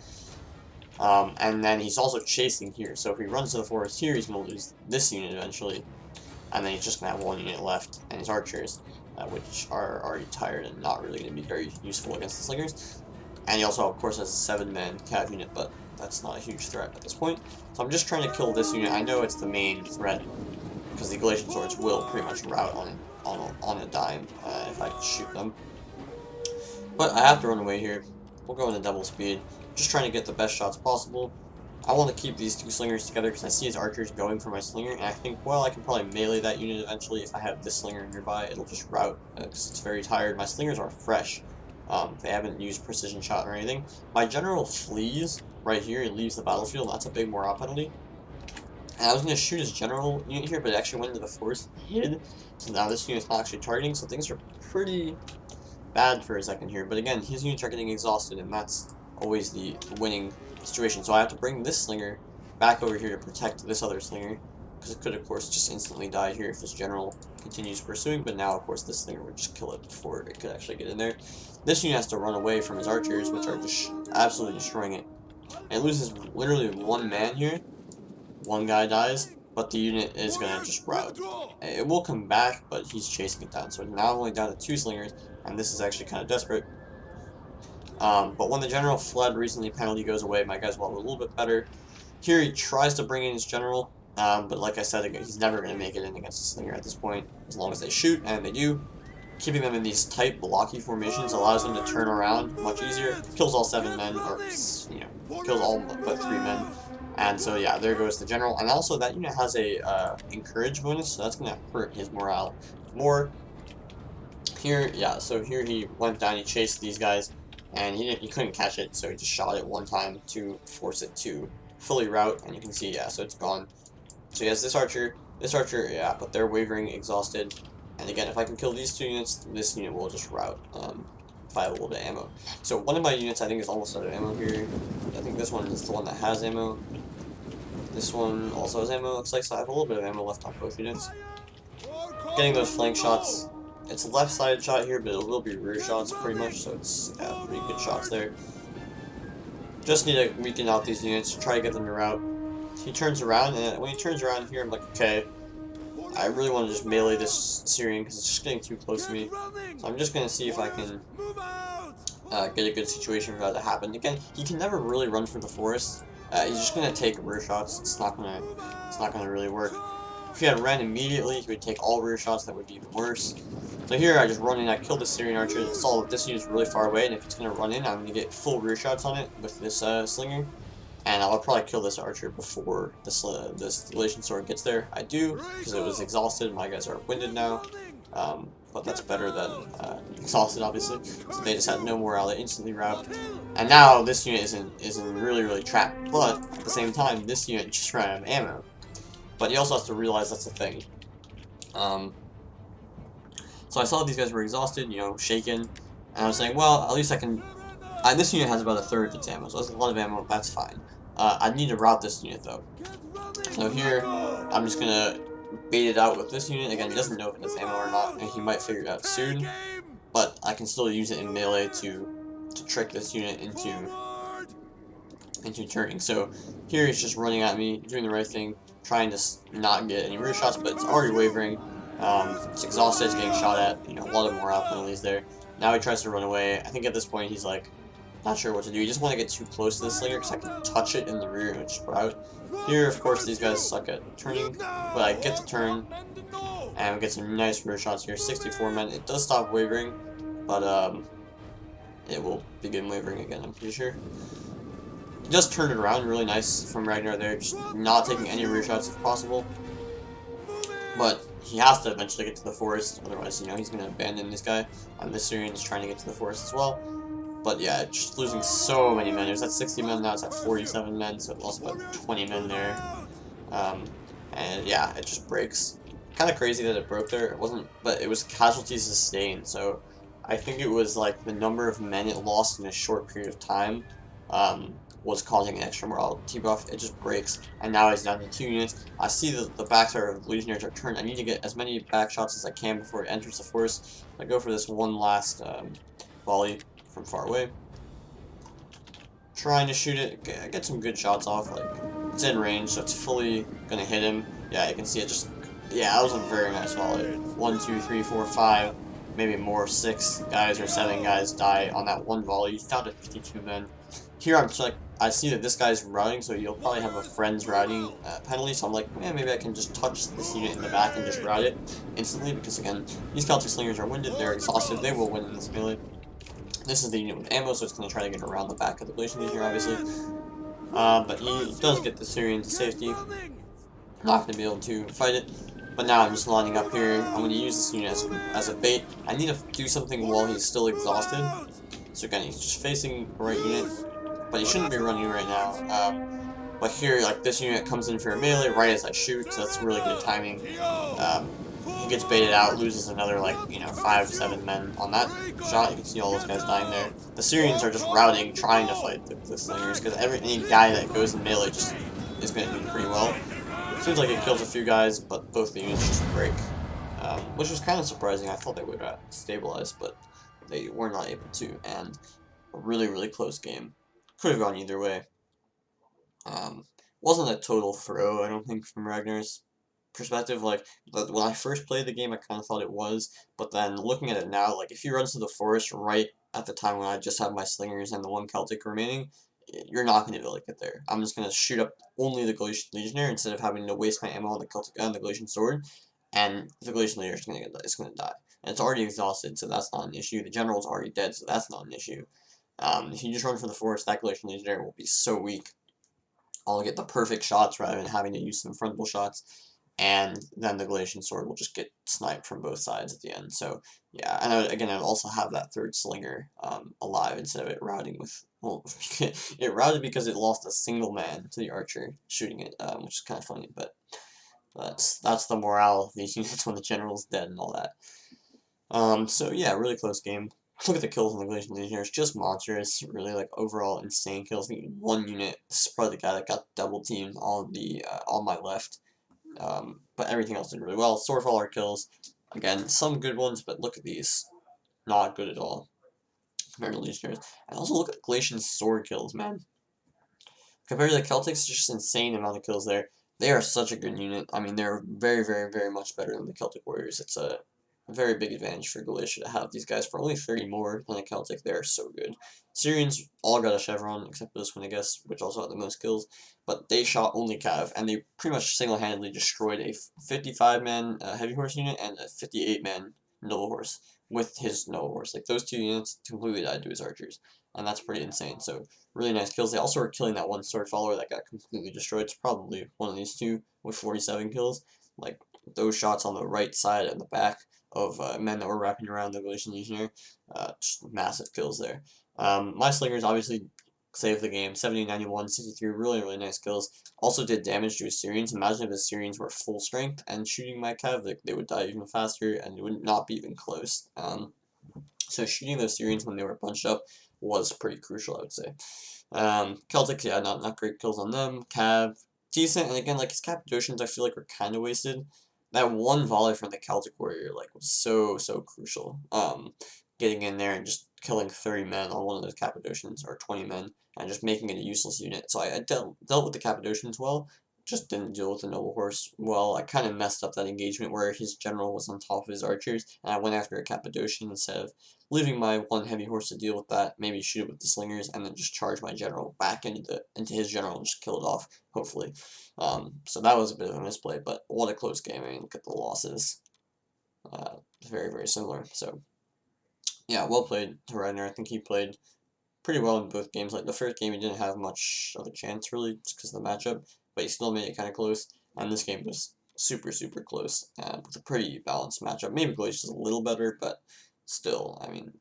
Speaker 1: And then he's also chasing here, so if he runs to the forest here, he's going to lose this unit eventually, and then he's just going to have one unit left, and his archers, which are already tired and not really going to be very useful against the slingers. And he also, of course, has a 7-man cav unit, but that's not a huge threat at this point. So I'm just trying to kill this unit. I know it's the main threat, because the Galatian swords will pretty much rout on a dime if I shoot them. But I have to run away here. We'll go into double speed. Just trying to get the best shots possible. I want to keep these two slingers together because I see his archers going for my slinger, and I think, well, I can probably melee that unit eventually if I have this slinger nearby. It'll just rout because it's very tired. My slingers are fresh. They haven't used precision shot or anything. My general flees right here and leaves the battlefield. That's a big morale penalty. And I was going to shoot his general unit here, but it actually went into the forest and hid. So now this unit's not actually targeting, so things are pretty bad for a second here. But again, his units are getting exhausted, and that's always the winning situation. So I have to bring this slinger back over here to protect this other slinger, because it could, of course, just instantly die here if this general continues pursuing. But now, of course, this slinger would just kill it before it could actually get in there. This unit has to run away from his archers, which are just absolutely destroying it. And it loses literally one man here. One guy dies, but the unit is going to just rout. It will come back, but he's chasing it down. So now I'm only down to 2 slingers, and this is actually kind of desperate. But when the general fled recently, penalty goes away. My guys will have a little bit better. Here he tries to bring in his general, but like I said, he's never going to make it in against the slinger at this point, as long as they shoot, and they do. Keeping them in these tight, blocky formations allows them to turn around much easier. Kills all 7 men, or, kills all but 3 men. And so, yeah, there goes the general. And also, that unit has a encourage bonus, so that's going to hurt his morale more. Here, yeah, so here he went down, he chased these guys, and he couldn't catch it, so he just shot it one time to force it to fully rout, and you can see, yeah, so it's gone. So he has this archer, yeah, but they're wavering, exhausted, and again, if I can kill these 2 units, this unit will just rout, if I have a little bit of ammo. So one of my units, I think, is almost out of ammo here. I think this one is the one that has ammo. This one also has ammo, looks like, so I have a little bit of ammo left on both units. Getting those flank shots. It's a left-sided shot here, but it will be rear shots pretty much, so it's pretty good shots there. Just need to weaken out these units, try to get them to rout. He turns around, and when he turns around here, I'm like, okay, I really want to just melee this Syrian because it's just getting too close to me. So I'm just going to see if I can get a good situation for that to happen. Again, he can never really run for the forest. He's just going to take rear shots. It's not going to really work. If he had ran immediately, he would take all rear shots. That would be even worse. So here, I just run in. I kill the Syrian archer. I saw that this unit is really far away, and if it's going to run in, I'm going to get full rear shots on it with this slinger. And I'll probably kill this archer before this Galatian sword gets there. I do, because it was exhausted. My guys are winded now. But that's better than exhausted, obviously. So they just had no morale. They instantly rout. And now this unit isn't really trapped. But at the same time, this unit just ran out of ammo. But he also has to realize that's the thing. So I saw these guys were exhausted, shaken, and I was saying, well, at least I can. This unit has about 1/3 of its ammo, so that's a lot of ammo. That's fine. I need to route this unit though. So here, I'm just gonna bait it out with this unit. Again, he doesn't know if it has ammo or not, and he might figure it out soon. But I can still use it in melee to trick this unit into turning. So here he's just running at me, doing the right thing, trying to not get any rear shots, but it's already wavering. It's exhausted, it's getting shot at, a lot of morale penalties there. Now he tries to run away. I think at this point he's like, not sure what to do. He doesn't want to get too close to the slinger because I can touch it in the rear and just rout. Here, of course, these guys suck at turning, but I get the turn, and we get some nice rear shots here. 64 men. It does stop wavering, but it will begin wavering again, I'm pretty sure. He does turn it around, really nice from Ragnar there, just not taking any rear shots if possible. But he has to eventually get to the forest, otherwise, he's going to abandon this guy. And this Syrian is trying to get to the forest as well. But yeah, just losing so many men. It was at 60 men, now it's at 47 men, so it lost about 20 men there. And yeah, it just breaks. Kind of crazy that it broke there. It wasn't, but it was casualties sustained, so I think it was like the number of men it lost in a short period of time was causing an extra morale debuff. It just breaks, and now he's down to 2 units. I see that the backs of legionnaires are turned. I need to get as many back shots as I can before it enters the forest. I go for this one last volley from far away. trying to shoot it, get some good shots off. Like, it's in range, so it's fully gonna hit him. Yeah, you can see it just, yeah, that was a very nice volley. 1, 2, 3, 4, 5, maybe more, 6 guys or 7 guys die on that one volley. He's down to 52 men. Here I'm just like, I see that this guy's routing, so you'll probably have a friend's routing penalty, so I'm like, man, maybe I can just touch this unit in the back and just route it instantly, because again, these Celtic Slingers are winded, they're exhausted, they will win in this melee. This is the unit with ammo, so it's going to try to get around the back of the Glacian Legionnaire, obviously. But he does get the Syrian to safety. Not going to be able to fight it. But now I'm just lining up here. I'm going to use this unit as a bait. I need to do something while he's still exhausted. So again, he's just facing the right unit. But he shouldn't be running right now. But here, like, this unit comes in for a melee right as I shoot, so that's really good timing. He gets baited out, loses another, like, 5, 7 men on that shot. You can see all those guys dying there. The Syrians are just routing, trying to fight the Slingers, because any guy that goes in melee just is going to do pretty well. Seems like it kills a few guys, but both the units just break. Which was kind of surprising. I thought they would stabilize, but they were not able to, and a really, really close game. Could have gone either way. Wasn't a total throw, I don't think, from Ragnar's perspective. Like, when I first played the game, I kind of thought it was, but then looking at it now, like, if he runs to the forest right at the time when I just have my Slingers and the one Celtic remaining, you're not going to be able to get there. I'm just going to shoot up only the Galatian Legionnaire instead of having to waste my ammo on the Celtic and the Galatian Sword, and the Galatian Legionnaire is going to die. And it's already exhausted, so that's not an issue. The General's already dead, so that's not an issue. If you just run for the forest, that Galatian Legionnaire will be so weak. I'll get the perfect shots rather than having to use some frontal shots, and then the Galatian Sword will just get sniped from both sides at the end. So yeah, and again, I'd also have that third Slinger alive instead of it routing with, well, it routed because it lost a single man to the Archer shooting it, which is kind of funny, but that's the morale of these units when the General's dead and all that. So yeah, really close game. Look at the kills on the Galatian Legionnaires, just monstrous, really, like, overall insane kills. I think one unit, this is probably the guy that got double teamed on my left. But everything else did really well. Swordfaller kills, again, some good ones, but look at these, not good at all compared to Legionnaires. And also look at Galatian sword kills, man. Compared to the Celtics, it's just insane amount of kills there. They are such a good unit. I mean, they're very, very, very much better than the Celtic Warriors. It's a very big advantage for Galatia to have these guys for only 30 more than the Celtic. They are so good. Syrians all got a Chevron, except for this one, I guess, which also had the most kills. But they shot only Cav, and they pretty much single-handedly destroyed a 55-man heavy horse unit and a 58-man noble horse with his noble horse. Like, those two units completely died to his archers, and that's pretty insane. So really nice kills. They also were killing that one sword follower that got completely destroyed. It's probably one of these two with 47 kills. Like, those shots on the right side and the back of men that were wrapping around the Galatian Legionnaire, just massive kills there. My Slingers obviously saved the game. 70, 91, 63, really, really nice kills. Also did damage to his Syrians. Imagine if the Syrians were full strength and shooting my Cav, they would die even faster, and it would not be even close. So shooting those Syrians when they were bunched up was pretty crucial, I would say. Celtics, yeah, not great kills on them. Cav, decent, and again, like, his Cappadocians, I feel like were kind of wasted. That one volley from the Celtic Warrior, like, was so crucial. Getting in there and just killing 30 men on one of those Cappadocians, or 20 men, and just making it a useless unit. So I dealt with the Cappadocians well, just didn't deal with the Noble Horse well. I kind of messed up that engagement where his general was on top of his archers, and I went after a Cappadocian instead of leaving my one heavy horse to deal with that, maybe shoot it with the slingers, and then just charge my general back into his general and just kill it off, hopefully. So that was a bit of a misplay, but what a close game. I mean, look at the losses. Very, very similar. So, yeah, well played to Ragnar. I think he played pretty well in both games. Like, the first game, he didn't have much of a chance, really, just because of the matchup, but he still made it kind of close, and this game was super close, with a pretty balanced matchup. Maybe Glacier's a little better, but still, I mean,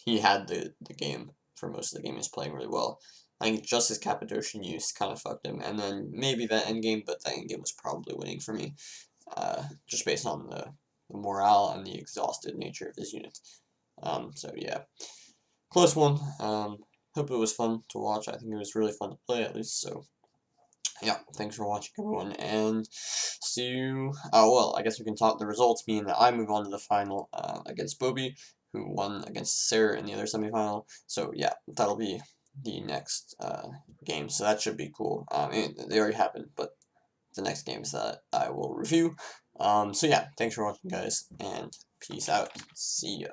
Speaker 1: he had the game for most of the game. He was playing really well. I think just his Cappadocian use kind of fucked him, and then maybe that endgame, but that endgame was probably winning for me, just based on the morale and the exhausted nature of his unit. So yeah, close one. Hope it was fun to watch. I think it was really fun to play, at least. So yeah, thanks for watching, everyone, and see you. Oh well, I guess we can talk the results, meaning that I move on to the final against Bobby, who won against Sarah in the other semifinal. So yeah, that'll be the next game, so that should be cool. They already happened, but the next games that I will review. So yeah, thanks for watching, guys, and peace out. See ya.